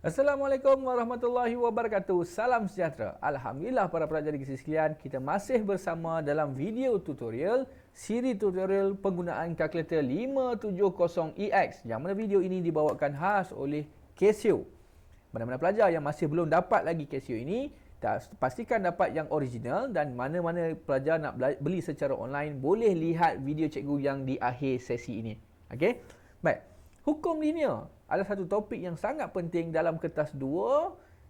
Assalamualaikum warahmatullahi wabarakatuh. Salam sejahtera. Alhamdulillah para pelajar di sekalian, kita masih bersama dalam video tutorial siri tutorial penggunaan kalkulator 570EX yang mana video ini dibawakan khas oleh Casio. Mana-mana pelajar yang masih belum dapat lagi Casio ini, pastikan dapat yang original, dan mana-mana pelajar nak beli secara online boleh lihat video cikgu yang di akhir sesi ini. Okey? Baik. Hukum linear adalah satu topik yang sangat penting dalam kertas 2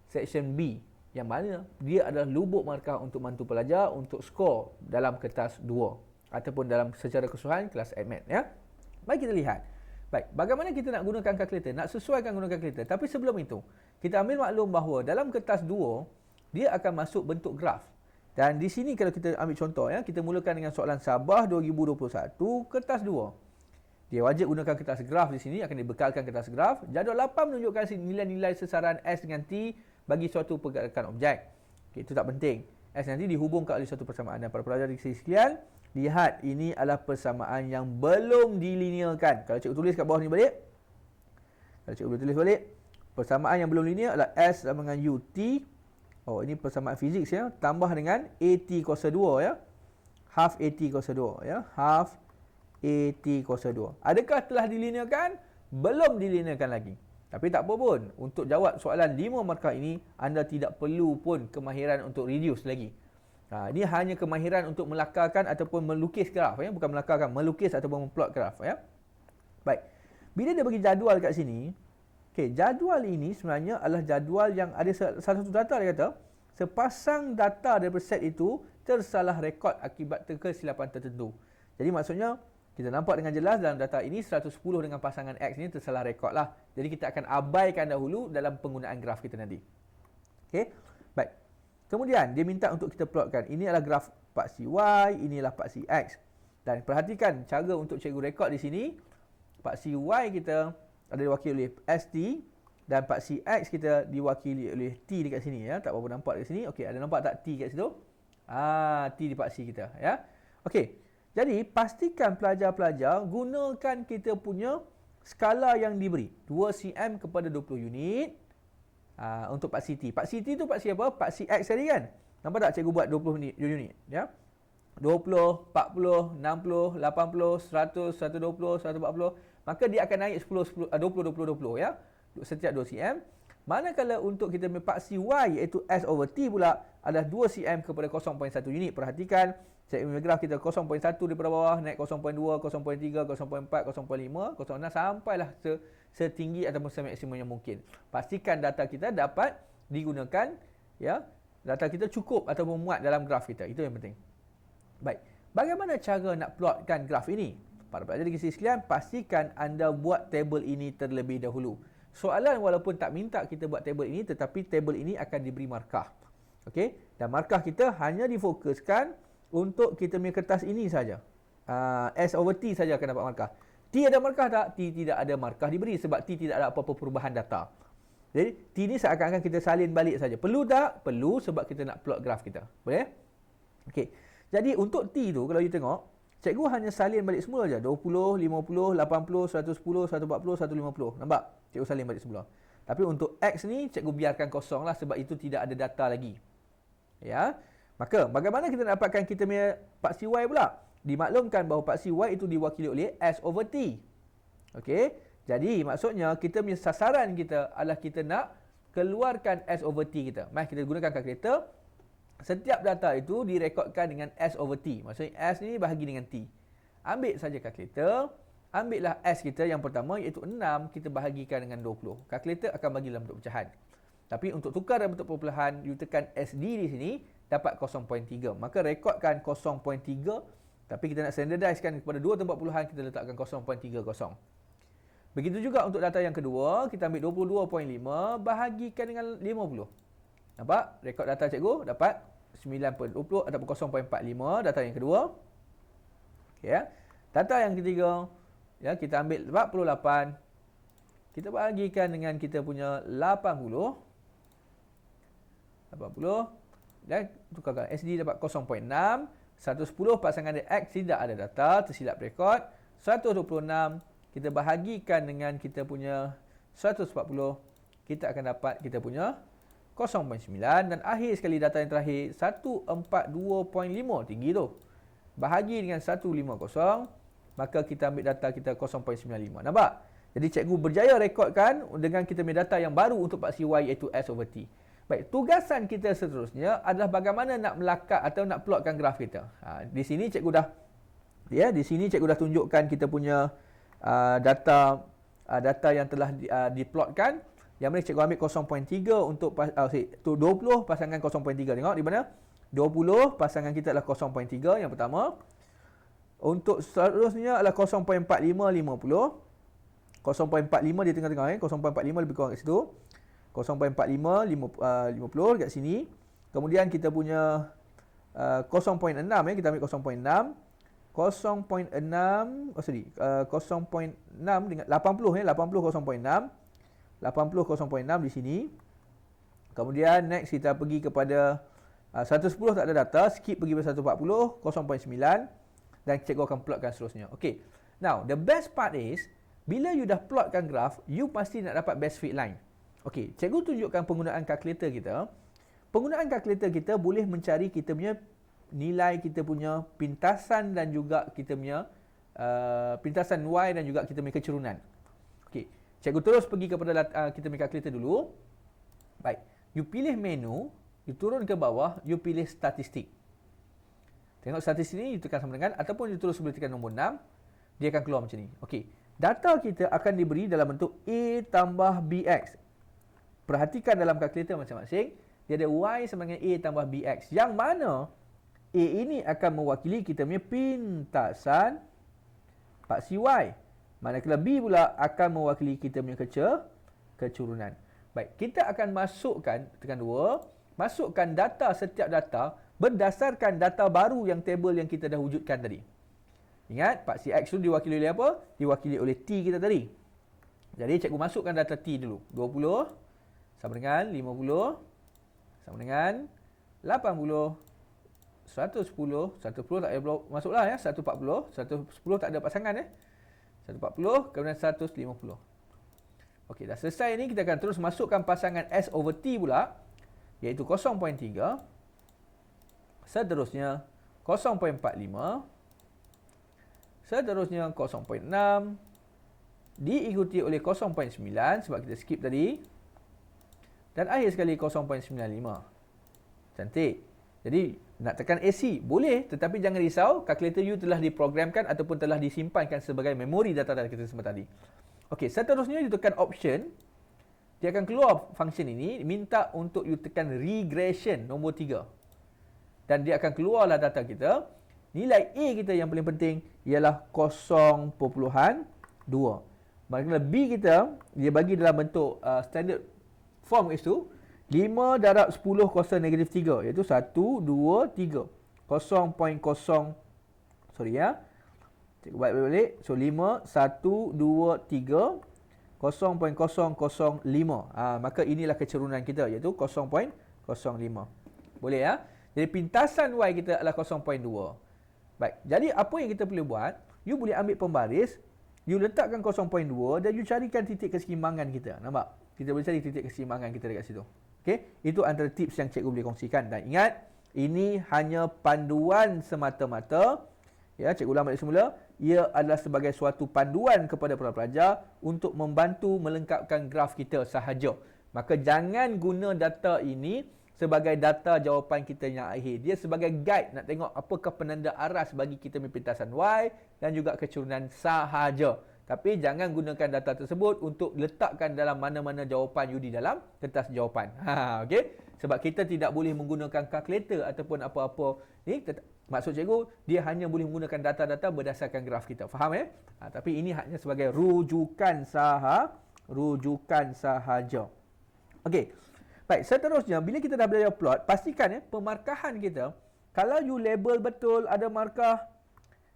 section B, yang mana dia adalah lubuk markah untuk bantu pelajar untuk skor dalam kertas 2 ataupun dalam secara keseluruhan kelas ADMAT ya. Baik, kita lihat. Baik, bagaimana kita nak gunakan kalkulator? Nak sesuaikan gunakan kalkulator. Tapi sebelum itu, kita ambil maklum bahawa dalam kertas 2 dia akan masuk bentuk graf. Dan di sini kalau kita ambil contoh ya, kita mulakan dengan soalan Sabah 2021 kertas 2. Dia wajib gunakan kertas graf di sini, akan dibekalkan kertas graf. Jadual 8 menunjukkan nilai-nilai sesaran S dengan T bagi suatu pergerakan objek. Okay, itu tak penting. S nanti dihubungkan oleh suatu persamaan. Dan para pelajar di sini sekalian, lihat ini adalah persamaan yang belum dilinearkan. Kalau cikgu tulis kat bawah ni balik. Kalau cikgu boleh tulis balik. Persamaan yang belum linear adalah S sama dengan U T. Oh, ini persamaan fizik ya. Tambah dengan AT kuasa 2 ya. Half AT kuasa 2 ya. Half AT kuasa 2. Adakah telah dilinearkan? Belum dilinearkan lagi. Tapi tak apa pun. Untuk jawab soalan 5 markah ini, anda tidak perlu pun kemahiran untuk reduce lagi. Ini hanya kemahiran untuk melakarkan ataupun melukis graf ya. Bukan melakarkan, melukis ataupun memplot graf ya. Baik. Bila dia bagi jadual kat sini, okey, jadual ini sebenarnya adalah jadual yang ada salah satu data. Dia kata, sepasang data daripada set itu tersalah rekod akibat kesilapan tertentu. Jadi maksudnya, kita nampak dengan jelas dalam data ini 110 dengan pasangan X ni tersalah rekod lah. Jadi kita akan abaikan dahulu dalam penggunaan graf kita nanti. Okey. Baik. Kemudian dia minta untuk kita plotkan. Ini adalah graf paksi Y, inilah paksi X. Dan perhatikan cara untuk cikgu rekod di sini. Paksi Y kita ada diwakili oleh ST dan paksi X kita diwakili oleh T dekat sini ya. Tak apa nampak dekat sini. Okey, ada nampak tak T kat situ? T di paksi kita ya. Okey. Jadi, pastikan pelajar-pelajar gunakan kita punya skala yang diberi. 2 cm kepada 20 unit untuk paksi T. Paksi T tu paksi apa? Paksi X tadi kan? Nampak tak cikgu buat 20 unit? Ya? 20, 40, 60, 80, 100, 120, 140. Maka dia akan naik 10, 20, 20, 20 ya? Setiap 2 cm. Manakala untuk kita punya paksi Y iaitu S over T pula adalah 2 cm kepada 0.1 unit. Perhatikan, cikgu graf kita 0.1 daripada bawah, naik 0.2, 0.3, 0.4, 0.5, 0.6 sampailah setinggi ataupun semaksimum yang mungkin. Pastikan data kita dapat digunakan ya. Data kita cukup atau memuat dalam graf kita. Itu yang penting. Baik. Bagaimana cara nak plotkan graf ini? Para pelajar di sini sekalian, pastikan anda buat tabel ini terlebih dahulu. Soalan walaupun tak minta kita buat tabel ini, tetapi tabel ini akan diberi markah. Okey, dan markah kita hanya difokuskan untuk kita punya kertas ini saja. S over T saja akan dapat markah. T ada markah tak? T tidak ada markah diberi sebab T tidak ada apa-apa perubahan data. Jadi T ni seakan-akan kita salin balik saja. Perlu tak? Perlu sebab kita nak plot graf kita. Boleh? Okey. Jadi untuk T tu kalau you tengok, cikgu hanya salin balik semula je. 20, 50, 80, 110, 140, 150. Nampak? Cikgu salin balik semula. Tapi untuk X ni, cikgu biarkan kosong lah sebab itu tidak ada data lagi. Ya. Maka, bagaimana kita dapatkan kita punya paksi Y pula? Dimaklumkan bahawa paksi Y itu diwakili oleh S over T. Okey. Jadi, maksudnya kita punya sasaran kita adalah kita nak keluarkan S over T kita. Mari kita gunakan kalkulator. Setiap data itu direkodkan dengan S over T. Maksudnya S ni bahagi dengan T. Ambil saja kalkulator. Ambillah S kita yang pertama iaitu 6. Kita bahagikan dengan 20. Kalkulator akan bagi dalam bentuk pecahan. Tapi untuk tukar dalam bentuk perpuluhan, you tekan SD di sini, dapat 0.3. Maka rekodkan 0.3. Tapi kita nak standardizekan kepada 2 tempat puluhan, kita letakkan 0.30. Begitu juga untuk data yang kedua. Kita ambil 22.5 bahagikan dengan 50. Nampak? Rekod data cikgu dapat 9.20 ataupun 0.45 data yang kedua. Okay, ya. Data yang ketiga, ya, kita ambil 48. Kita bahagikan dengan kita punya 80. Dan tukarkan SD dapat 0.6. 110 pasangan X tidak ada data, tersilap rekod. 126 kita bahagikan dengan kita punya 140, kita akan dapat kita punya 0.9 dan akhir sekali data yang terakhir 142.5 tinggi tu. Bahagi dengan 150, maka kita ambil data kita 0.95. Nampak? Jadi cikgu berjaya rekodkan dengan kita ambil data yang baru untuk paksi Y iaitu S/T. Baik, tugasan kita seterusnya adalah bagaimana nak melakar atau nak plotkan graf kita. Di sini cikgu dah tunjukkan kita punya data yang telah diplotkan. Yang mana cikgu ambil 0.3 untuk 20 pasangan 0.3. Tengok di mana? 20 pasangan kita adalah 0.3 yang pertama. Untuk seterusnya adalah 0.45 50. 0.45 di tengah-tengah 0.45 lebih kurang kat situ. 0.45 50 dekat sini. Kemudian kita punya 0.6 kita ambil 0.6. 0.6 dengan 80 80 0.6. 80 0.6 di sini. Kemudian next kita pergi kepada 110 tak ada data, skip pergi pada 140 0.9 dan cikgu akan plotkan seterusnya. Okey. Now, the best part is bila you dah plotkan graf, you pasti nak dapat best fit line. Okey, cikgu tunjukkan penggunaan kalkulator kita. Penggunaan kalkulator kita boleh mencari kita punya nilai kita punya pintasan dan juga kita punya pintasan Y dan juga kita punya kecurunan. Okey. Cikgu terus pergi kepada kita punya kalkulator dulu. Baik. You pilih menu, you turun ke bawah, you pilih statistik. Tengok statistik ni, you tekan sama dengan ataupun you terus boleh tekan nombor 6, dia akan keluar macam ni. Okey. Data kita akan diberi dalam bentuk A tambah BX. Perhatikan dalam kalkulator masing-masing, dia ada Y sama dengan A tambah BX. Yang mana A ini akan mewakili kita punya pintasan paksi Y. Manakala B pula akan mewakili kita punya kecurunan. Baik, kita akan masukkan, tekan 2, masukkan data setiap data berdasarkan data baru yang table yang kita dah wujudkan tadi. Ingat, paksi X tu diwakili oleh apa? Diwakili oleh T kita tadi. Jadi, cikgu masukkan data T dulu. 20 sama dengan 50 sama dengan 80, 110 tak payah masuklah ya, 140, 110 tak ada pasangan 140, kemudian 150. Okey, dah selesai ni, kita akan terus masukkan pasangan S/T pula, iaitu 0.3. Seterusnya 0.45. Seterusnya 0.6. Diikuti oleh 0.9 sebab kita skip tadi. Dan akhir sekali 0.95. Cantik. Jadi, nak tekan AC boleh, tetapi jangan risau, kalkulator you telah diprogramkan ataupun telah disimpankan sebagai memori data-data kita semua tadi. Okey, seterusnya you tekan option. Dia akan keluar function ini, minta untuk you tekan regression nombor 3. Dan dia akan keluarlah data kita. Nilai A kita yang paling penting ialah 0.2. Manakala B kita, dia bagi dalam bentuk standard form kat situ. 5 darab 10 kuasa negatif 3, iaitu 1, 2, 3. 0.0, sorry ya. Cikgu balik. So, 5, 1, 2, 3. 0.005. Maka inilah kecurunan kita, iaitu 0.05. Boleh ya? Jadi, pintasan Y kita adalah 0.2. Baik, jadi apa yang kita boleh buat? You boleh ambil pembaris, you letakkan 0.2 dan you carikan titik keseimbangan kita. Nampak? Kita boleh cari titik keseimbangan kita dekat situ. Okey, itu antara tips yang cikgu boleh kongsikan. Dan ingat, ini hanya panduan semata-mata. Ya, cikgu ulang balik semula. Ia adalah sebagai suatu panduan kepada para pelajar untuk membantu melengkapkan graf kita sahaja. Maka jangan guna data ini sebagai data jawapan kita yang akhir. Dia sebagai guide nak tengok apakah penanda aras bagi kita pintasan Y dan juga kecurunan sahaja. Tapi jangan gunakan data tersebut untuk letakkan dalam mana-mana jawapan you di dalam kertas jawapan. Okey? Sebab kita tidak boleh menggunakan kalkulator ataupun apa-apa. Ni maksud cikgu, dia hanya boleh menggunakan data-data berdasarkan graf kita. Faham ya? Tapi ini hanya sebagai rujukan sahaja. Okey. Baik, seterusnya bila kita dah belajar plot, pastikan pemarkahan kita, kalau you label betul ada markah,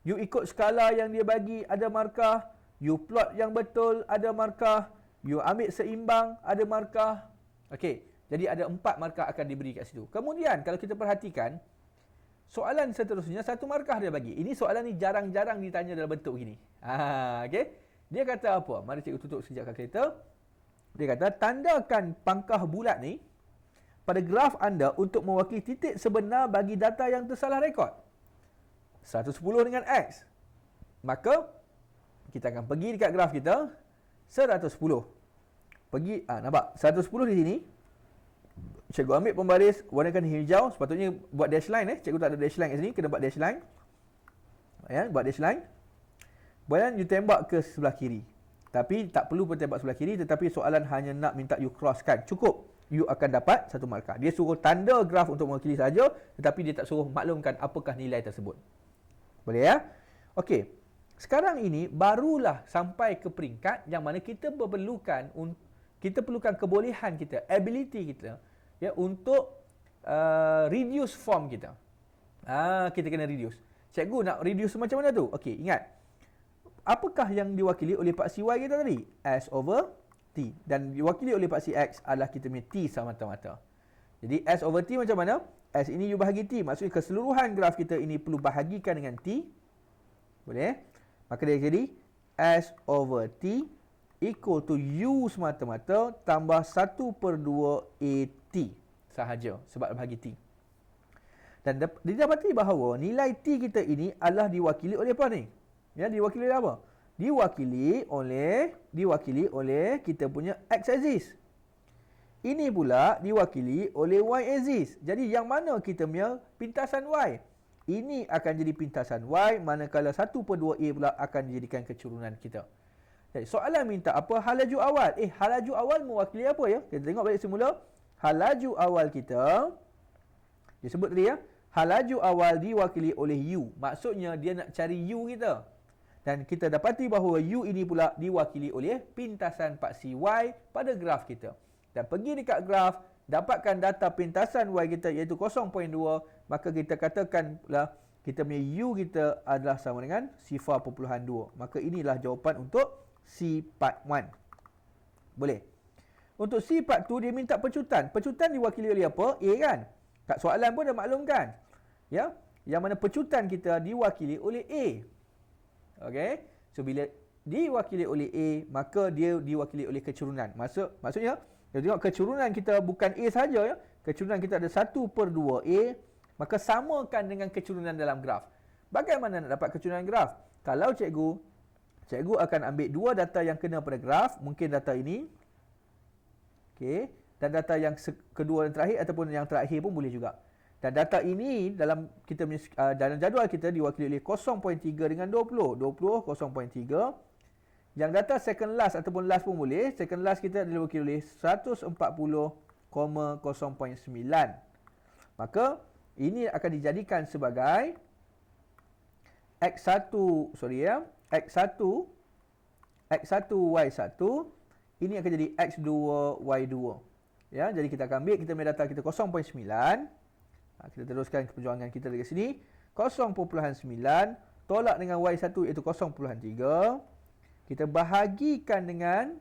you ikut skala yang dia bagi ada markah, you plot yang betul ada markah, you ambil seimbang ada markah. Okey, jadi ada 4 markah akan diberi kat situ. Kemudian kalau kita perhatikan, soalan seterusnya 1 markah dia bagi. Ini soalan ni jarang-jarang ditanya dalam bentuk gini. Okey. Dia kata apa? Mari cikgu tutup sekejap kalkulator. Dia kata, tandakan pangkah bulat ni pada graf anda untuk mewakili titik sebenar bagi data yang tersalah rekod. 110 dengan X. Maka, kita akan pergi dekat graf kita, 110. Pergi, nampak? 110 di sini. Cikgu ambil pembaris, warnakan hijau. Sepatutnya buat dash line. Cikgu tak ada dash line kat sini, kena buat dash line. Ya, buat dash line. Kemudian, you tembak ke sebelah kiri. Tapi, tak perlu pun tembak sebelah kiri, tetapi soalan hanya nak minta you crosskan. Cukup. You akan dapat satu markah. Dia suruh tanda graf untuk mewakili saja, tetapi dia tak suruh maklumkan apakah nilai tersebut. Boleh ya? Okey. Sekarang ini barulah sampai ke peringkat yang mana kita perlukan kebolehan kita, ability kita ya untuk reduce form kita. Kita kena reduce. Cikgu nak reduce macam mana tu? Okey, ingat. Apakah yang diwakili oleh paksi Y kita tadi? S over T. Dan diwakili oleh paksi X adalah kita punya T semata-mata. Jadi S over T macam mana? S ini you bahagi T. Maksudnya keseluruhan graf kita ini perlu bahagikan dengan T. Boleh? Maka dia jadi S over T equal to U semata-mata tambah 1/2 AT sahaja sebab bahagi T. Dan didapati bahawa nilai T kita ini adalah diwakili oleh apa ni? Ya, diwakili oleh apa? Diwakili oleh kita punya X axis. Ini pula diwakili oleh Y axis. Jadi yang mana kita punya pintasan Y? Ini akan jadi pintasan Y, manakala 1/2A pula akan dijadikan kecurunan kita. Jadi soalan minta apa? Halaju awal. Halaju awal mewakili apa ya? Kita tengok balik semula. Halaju awal kita, dia sebut tadi ya, halaju awal diwakili oleh U. Maksudnya dia nak cari U kita. Dan kita dapati bahawa U ini pula diwakili oleh pintasan paksi Y pada graf kita. Dan pergi dekat graf, dapatkan data pintasan Y kita iaitu 0.2, maka kita katakanlah kita punya U kita adalah sama dengan 0.2. Maka inilah jawapan untuk C part 1. Boleh? Untuk C part 2 dia minta pecutan. Pecutan diwakili oleh apa? A kan? Kat soalan pun dah maklumkan. Ya? Yang mana pecutan kita diwakili oleh A. Okey. So bila diwakili oleh A, maka dia diwakili oleh kecurunan. Maksudnya, kita tengok kecurunan kita bukan A saja ya. Kecurunan kita ada 1/2A, maka samakan dengan kecurunan dalam graf. Bagaimana nak dapat kecurunan graf? Kalau cikgu akan ambil dua data yang kena pada graf, mungkin data ini. Okey, dan data yang kedua dan terakhir ataupun yang terakhir pun boleh juga. Dan data ini dalam dalam jadual kita diwakili oleh 0.3 dengan 20. 20, 0.3. Yang data second last ataupun last pun boleh. Second last kita diwakili oleh 140,0.9. Maka ini akan dijadikan sebagai X1 Y1. Ini akan jadi X2 Y2. Ya, jadi kita akan ambil kita punya data kita 0.9. Kita teruskan perjuangan kita dekat sini. 0.9 tolak dengan Y1 iaitu 0.3. Kita bahagikan dengan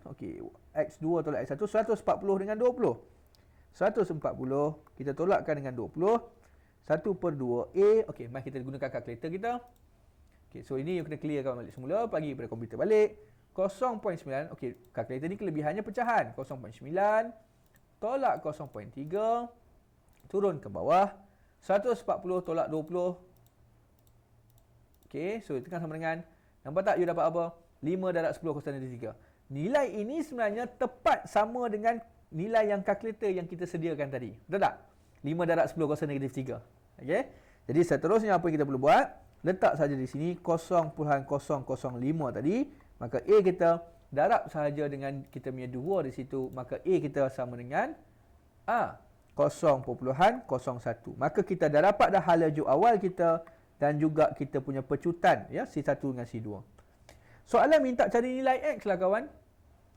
X2 tolak X1 140 dengan 20. 140 kita tolakkan dengan 20. 1/2A. Okey, mari kita gunakan kalkulator kita. Okey, so ini you kena clearkan balik semula, bagi pada komputer balik. 0.9. Okey, kalkulator ni kelebihannya pecahan. 0.9 tolak 0.3 turun ke bawah. 140 tolak 20. Okey, so itu kan sama dengan, nampak tak you dapat apa? 5 darab 10 kosong negatif 3. Nilai ini sebenarnya tepat sama dengan nilai yang kalkulator yang kita sediakan tadi. Betul tak? 5 darab 10 kosong negatif 3. Okey. Jadi seterusnya apa yang kita perlu buat? Letak saja di sini 0.005 tadi. Maka A kita darab sahaja dengan kita punya 2 di situ. Maka A kita sama dengan 0.01. Maka kita dah dapat dah halaju awal kita dan juga kita punya pecutan ya, C1 dengan C2. Soalan minta cari nilai X lah kawan.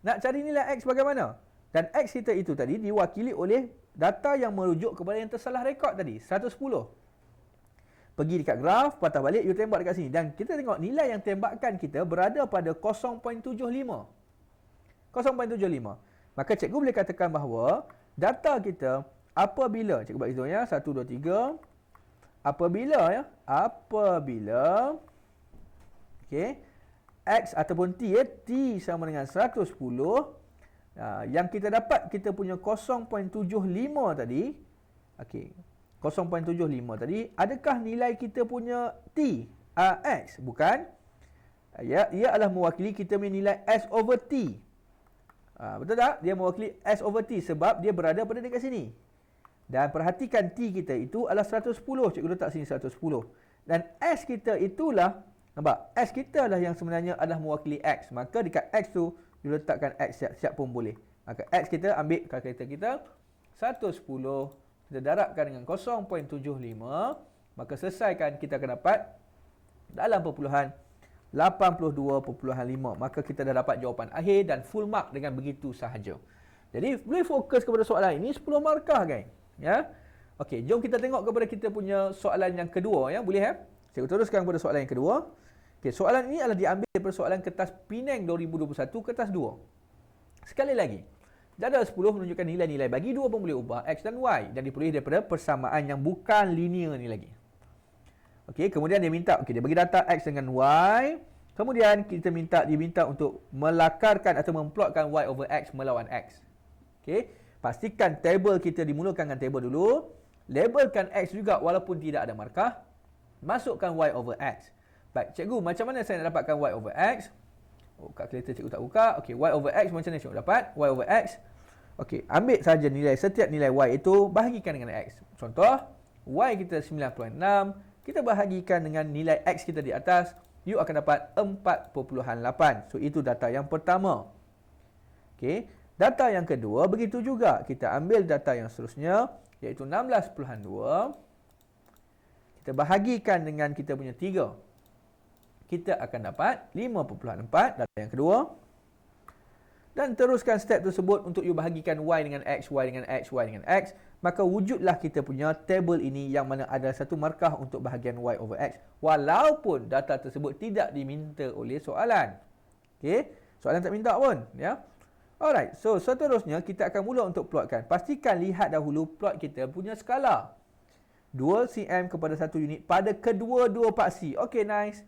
Nak cari nilai X bagaimana? Dan X kita itu tadi diwakili oleh data yang merujuk kepada yang tersalah rekod tadi, 110. Pergi dekat graf, patah balik, you tembak dekat sini. Dan kita tengok nilai yang tembakan kita berada pada 0.75. 0.75. Maka cikgu boleh katakan bahawa data kita apabila, cikgu buat hitung ya, 1, 2, 3. Apabila X ataupun T T sama dengan 110, Yang kita dapat, kita punya 0.75 tadi. Okey. 0.75 tadi, adakah nilai kita punya T? X? Bukan. Ia adalah mewakili kita punya nilai S over T. Betul tak? Dia mewakili S over T sebab dia berada pada dekat sini. Dan perhatikan T kita itu adalah 110. Cikgu letak sini 110. Dan S kita itulah, nampak? S kita lah yang sebenarnya adalah mewakili X. Maka dekat X tu, diletakkan X siap-siap pun boleh. Maka X kita ambil kalkulator kita, 110. Kita darabkan dengan 0.75. Maka selesaikan, kita akan dapat dalam perpuluhan 82.5. Maka kita dah dapat jawapan akhir dan full mark dengan begitu sahaja. Jadi boleh fokus kepada soalan ini 10 markah, geng. Ya. Okey, jom kita tengok kepada kita punya soalan yang kedua, ya. Boleh, ya? Saya teruskan kepada soalan yang kedua. Okey, soalan ini adalah diambil daripada soalan kertas Penang 2021 kertas 2. Sekali lagi, jadual 10 menunjukkan nilai-nilai bagi dua pemboleh ubah X dan Y dan diperoleh daripada persamaan yang bukan linear ni lagi. Okey, kemudian dia minta, okey, dia bagi data X dengan Y. Kemudian dia minta untuk melakarkan atau memplotkan Y over X melawan X. Okey, pastikan table kita dimulakan dengan table dulu. Labelkan X juga walaupun tidak ada markah. Masukkan Y over X. Baik, cikgu, macam mana saya nak dapatkan Y over X? Kalkulator cikgu tak buka. Okey, Y over X macam mana cikgu dapat? Y over X. Okey, ambil saja nilai, setiap nilai Y itu bahagikan dengan X. Contoh, Y kita 96. Kita bahagikan dengan nilai X kita di atas. You akan dapat 4.8. So, itu data yang pertama. Okey, data yang kedua begitu juga. Kita ambil data yang seterusnya, iaitu 16.2. Kita bahagikan dengan kita punya 3. Kita akan dapat 5.4, data yang kedua. Dan teruskan step tersebut untuk you bahagikan Y dengan X, Y dengan X, Y dengan X. Maka wujudlah kita punya table ini yang mana ada satu markah untuk bahagian Y over X. Walaupun data tersebut tidak diminta oleh soalan. Okey, soalan tak minta pun, ya. Alright, so seterusnya kita akan mula untuk plotkan. Pastikan lihat dahulu plot kita punya skala. 2 cm kepada 1 unit pada kedua-dua paksi. Okey, nice.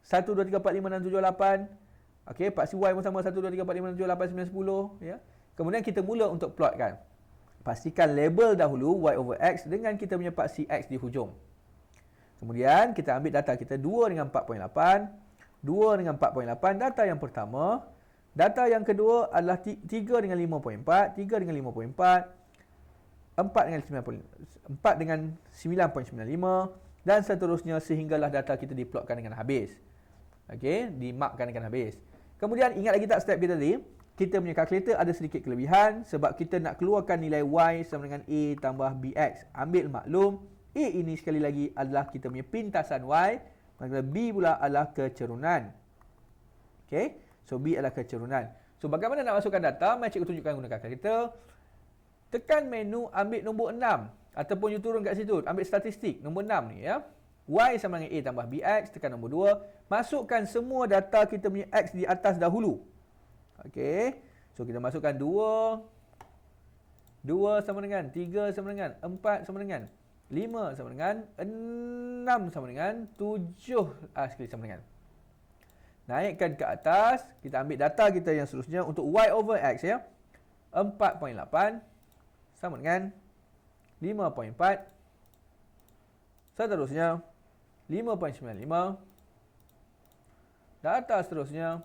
1, 2, 3, 4, 5, 6, 7, 8. Okey, paksi Y pun sama. 1, 2, 3, 4, 5, 6, 7, 8, 9, 10. Ya. Kemudian kita mula untuk plotkan. Pastikan label dahulu Y over X dengan kita punya paksi X di hujung. Kemudian kita ambil data kita 2 dengan 4.8. 2 dengan 4.8, data yang pertama. Data yang kedua adalah 3 dengan 5.4. 3 dengan 5.4. 4 dengan 9.95 dan seterusnya sehinggalah data kita diplotkan dengan habis. Okey, dimarkkan dengan habis. Kemudian ingat lagi tak step kita tadi? Kita punya kalkulator ada sedikit kelebihan sebab kita nak keluarkan nilai Y sama dengan A tambah BX. Ambil maklum, A ini sekali lagi adalah kita punya pintasan Y, manakala B pula adalah kecerunan. Okey, so B adalah kecerunan. So bagaimana nak masukkan data? Mari cikgu tunjukkan gunakan kalkulator. Tekan menu, ambil nombor 6 ataupun you turun kat situ, ambil statistik nombor 6 ni, ya. Y sama dengan A tambah BX, tekan nombor 2, masukkan semua data kita punya X di atas dahulu. Okey, so kita masukkan 2 sama dengan 3 sama dengan 4 sama dengan 5 sama dengan 6 sama dengan 7 sekali sama dengan. Naikkan ke atas, kita ambil data kita yang seterusnya untuk Y over X, ya. 4.8 sama dengan 5.4. Seterusnya 5.95. Data seterusnya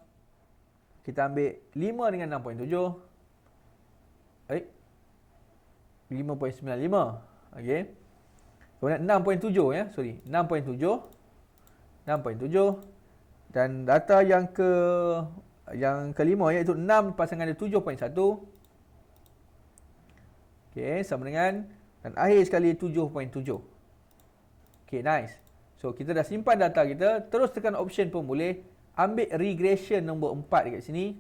kita ambil 5 dengan 6.7. 5.95. Okey. Kemudian 6.7, ya. Sorry, 6.7. 6.7 dan data yang kelima iaitu 6 pasangan dia 7.1. Okey, sama dengan dan akhir sekali 7.7. Okey, nice. So kita dah simpan data kita, terus tekan option pun boleh. Ambil regression nombor 4 dekat sini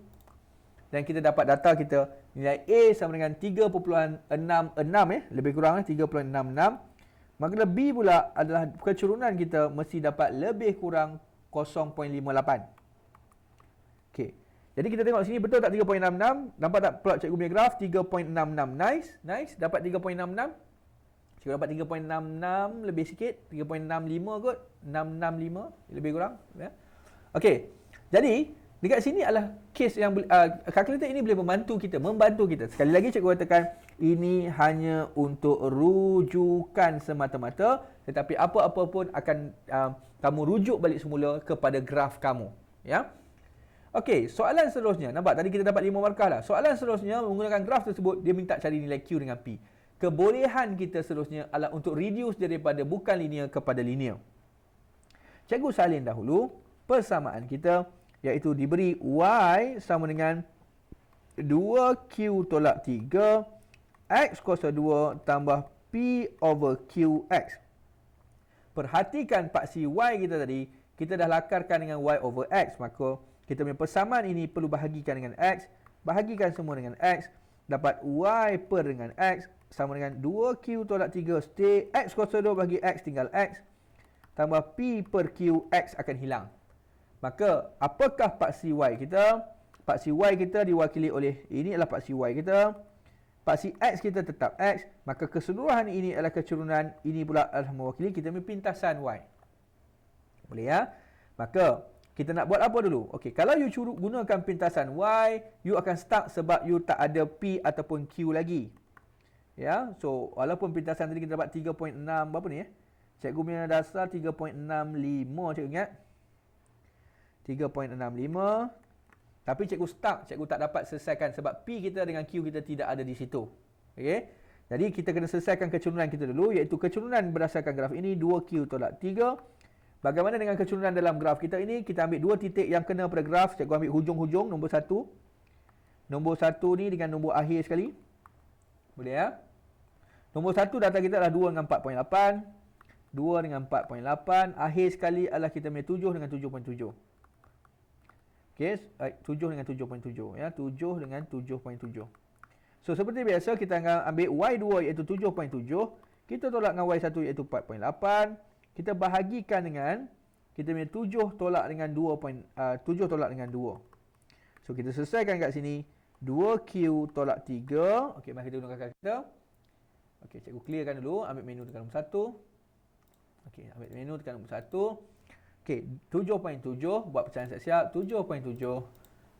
dan kita dapat data kita nilai A sama dengan 3.66, lebih kurang 3.66. Maka B pula adalah kecerunan kita mesti dapat lebih kurang 0.58. Okey. Jadi kita tengok sini betul tak 3.66? Nampak tak plot cikgu punya graf 3.66. Nice. Dapat 3.66. Cikgu dapat 3.66 lebih sikit, 3.65 kot. 665 lebih kurang, ya. Okey. Jadi Dekat sini adalah kes yang kalkulator ini boleh membantu kita. Sekali lagi cikgu katakan ini hanya untuk rujukan semata-mata, tetapi apa-apa pun akan kamu rujuk balik semula kepada graf kamu, ya. Okey, soalan seterusnya. Nampak tadi kita dapat 5 markah dah. Soalan seterusnya menggunakan graf tersebut, dia minta cari nilai Q dengan P. Kebolehan kita seterusnya adalah untuk reduce daripada bukan linear kepada linear. Cikgu salin dahulu persamaan kita, iaitu diberi Y sama dengan 2Q tolak 3 X kuasa 2 tambah P over QX. Perhatikan paksi Y kita tadi, kita dah lakarkan dengan Y over X. Maka kita punya persamaan ini perlu bahagikan dengan X. Bahagikan semua dengan X. Dapat Y per dengan X sama dengan 2Q tolak 3 stay. X kuasa 2 bagi X tinggal X. Tambah P per QX akan hilang. Maka apakah paksi Y kita? Paksi Y kita diwakili oleh, ini adalah paksi Y kita. Paksi X kita tetap X. Maka keseluruhan ini adalah kecurunan. Ini pula adalah mewakili kita punya pintasan Y. Boleh ya? Maka kita nak buat apa dulu? Okey, kalau you gunakan pintasan Y, you akan stuck sebab you tak ada P ataupun Q lagi. Ya, so walaupun pintasan tadi kita dapat 3.6 berapa ni ya? Cikgu punya dasar 3.65, cikgu ingat? 3.65. Tapi cikgu stuck, cikgu tak dapat selesaikan sebab P kita dengan Q kita tidak ada di situ. Okey. Jadi kita kena selesaikan kecurunan kita dulu, iaitu kecurunan berdasarkan graf ini 2Q tolak 3. Bagaimana dengan kecurunan dalam graf kita ini? Kita ambil dua titik yang kena pada graf. Cikgu ambil hujung-hujung, nombor 1. Nombor 1 ni dengan nombor akhir sekali. Boleh ya? Nombor 1 data kita adalah 2 dengan 4.8. 2 dengan 4.8. Akhir sekali adalah kita punya 7 dengan 7.7. Okey, 7 dengan 7.7. Ya, 7 dengan 7.7. So, seperti biasa, kita akan ambil Y2 iaitu 7.7. Kita tolak dengan Y1 iaitu 4.8. Kita bahagikan dengan kita punya 7 tolak dengan 7 tolak dengan 2. So kita selesaikan kat sini 2Q tolak 3. Okey, mari kita gunakan kalkulator. Okey, cikgu clearkan dulu, ambil menu tekan nombor 1. Okey, ambil menu tekan nombor 1. Okey, 7.7 buat pecahan siap-siap. 7.7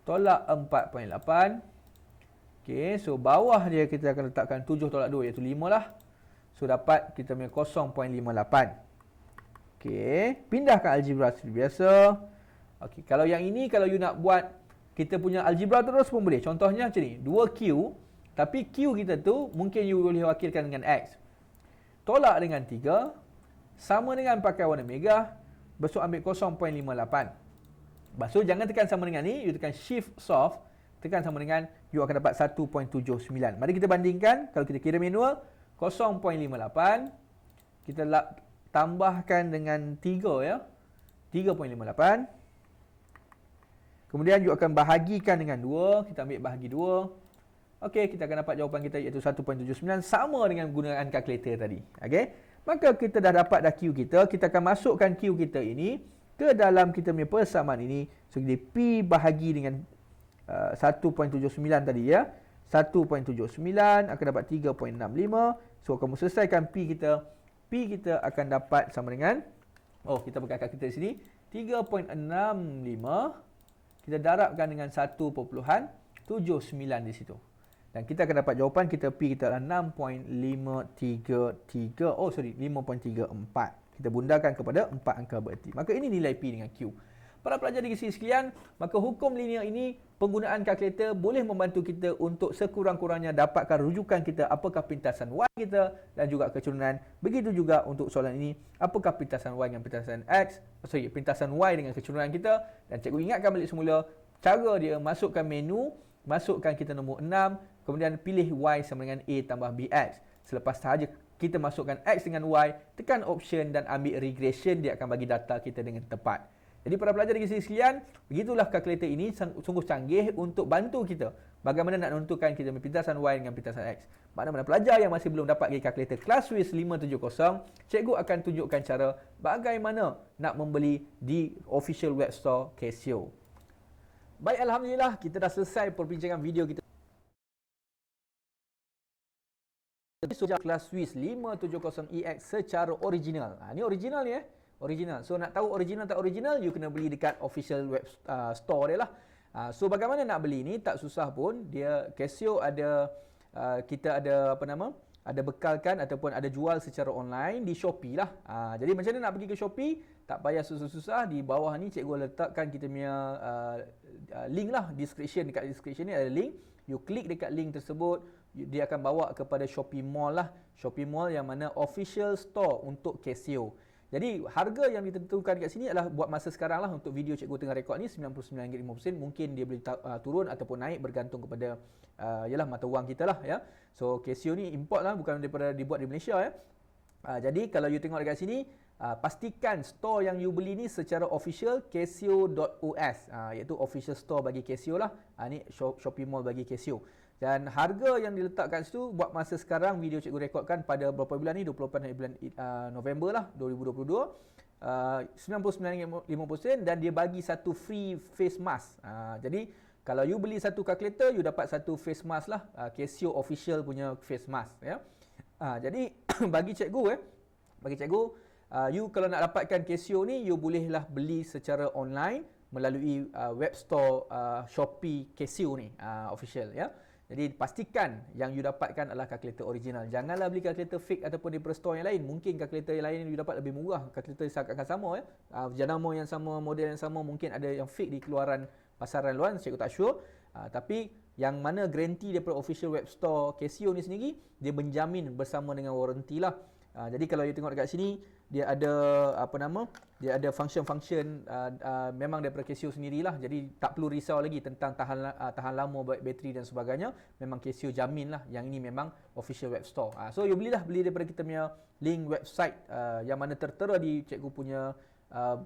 tolak 4.8. Okey, so bawah dia kita akan letakkan 7 tolak 2 iaitu 5 lah. So dapat kita punya 0.58. Okey, pindahkan algebra seperti biasa. Okey, kalau yang ini kalau you nak buat kita punya algebra terus pun boleh. Contohnya macam ni, 2Q, tapi Q kita tu mungkin you boleh wakilkan dengan X. Tolak dengan 3, sama dengan pakai warna merah, besok ambil 0.58. So jangan tekan sama dengan ni, you tekan shift soft, tekan sama dengan, you akan dapat 1.79. Mari kita bandingkan, kalau kita kira manual, 0.58, kita tambahkan dengan 3 ya. 3.58. Kemudian you akan bahagikan dengan 2. Kita ambil bahagi 2. Okey, kita akan dapat jawapan kita iaitu 1.79 sama dengan menggunakan kalkulator tadi. Okey. Maka kita dah dapat dah Q kita. Kita akan masukkan Q kita ini ke dalam kita punya persamaan ini. So jadi P bahagi dengan 1.79 tadi ya. 1.79 akan dapat 3.65. So kamu selesaikan P kita. P kita akan dapat sama dengan, kita pakai kalkulator di sini, 3.65. Kita darabkan dengan 1.79 di situ. Dan kita akan dapat jawapan kita P kita adalah 6.534. 5.34. Kita bundarkan kepada 4 angka bererti. Maka ini nilai P dengan Q. Para pelajar di sini sekalian, maka hukum linear ini, penggunaan kalkulator boleh membantu kita untuk sekurang-kurangnya dapatkan rujukan kita apakah pintasan Y kita dan juga kecurunan. Begitu juga untuk soalan ini, apakah pintasan Y dengan pintasan pintasan Y dengan kecurunan kita. Dan cikgu ingatkan balik semula, cara dia masukkan menu, masukkan kita nombor 6, kemudian pilih Y sama dengan A tambah BX. Selepas sahaja kita masukkan X dengan Y, tekan option dan ambil regression, dia akan bagi data kita dengan tepat. Jadi para pelajar di sini sekalian, begitulah kalkulator ini sungguh canggih untuk bantu kita bagaimana nak menentukan kita pintasan Y dengan pintasan X. Mana-mana pelajar yang masih belum dapat kalkulator Classwiz 570, cikgu akan tunjukkan cara bagaimana nak membeli di official web store Casio. Baik, alhamdulillah kita dah selesai perbincangan video kita. Classwiz 570EX secara original. Ini original ni original. So nak tahu original tak original, you kena beli dekat official web store dia lah. So bagaimana nak beli ni? Tak susah pun. Dia Casio ada kita ada ada bekalkan ataupun ada jual secara online di Shopee lah. Jadi macam mana nak pergi ke Shopee? Tak payah susah-susah. Di bawah ni cikgu letakkan kita punya link lah, description. Dekat description ni ada link. You klik dekat link tersebut, dia akan bawa kepada Shopee Mall lah. Shopee Mall yang mana official store untuk Casio. Jadi harga yang ditentukan kat sini adalah buat masa sekarang lah, untuk video cikgu tengah rekod ni RM99.50. Mungkin dia boleh turun ataupun naik bergantung kepada yalah mata wang kita lah ya. So Casio ni import lah, bukan daripada dibuat di Malaysia ya. Jadi kalau you tengok dekat sini, pastikan store yang you beli ni secara official casio.os, iaitu official store bagi Casio lah. Ni Shopee Mall bagi Casio. Dan harga yang diletakkan situ buat masa sekarang, video cikgu rekodkan pada berapa bulan ni, 24 bulan November lah 2022, RM99.50 dan dia bagi satu free face mask. Jadi kalau you beli satu kalkulator, you dapat satu face mask lah, Casio official punya face mask ya. Jadi bagi cikgu you kalau nak dapatkan Casio ni, you bolehlah beli secara online melalui web store Shopee Casio ni official ya. Jadi pastikan yang you dapatkan adalah kalkulator original. Janganlah beli kalkulator fake ataupun daripada store yang lain. Mungkin kalkulator yang lain you dapat lebih murah. Kalkulator akan sama ya. Jenama yang sama, model yang sama, mungkin ada yang fake di keluaran pasaran luar, cikgu tak sure. Tapi yang mana garanti daripada official web store Casio ni sendiri, dia menjamin bersama dengan warranty lah. Jadi kalau you tengok dekat sini, dia ada dia ada function-function memang daripada Casio sendirilah. Jadi tak perlu risau lagi tentang tahan lama bateri dan sebagainya. Memang Casio jamin lah yang ini memang official web store. So you beli daripada kita punya link website yang mana tertera di cikgu punya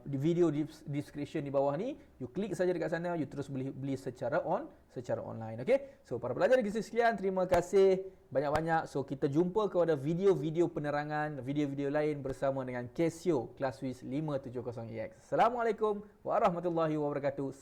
di video description di bawah ni. You klik saja dekat sana, you terus beli secara online. Okey. So para pelajar di sekalian, terima kasih banyak-banyak. So kita jumpa kepada video-video penerangan, video-video lain bersama dengan Casio ClassWiz 570EX. Assalamualaikum warahmatullahi wabarakatuh.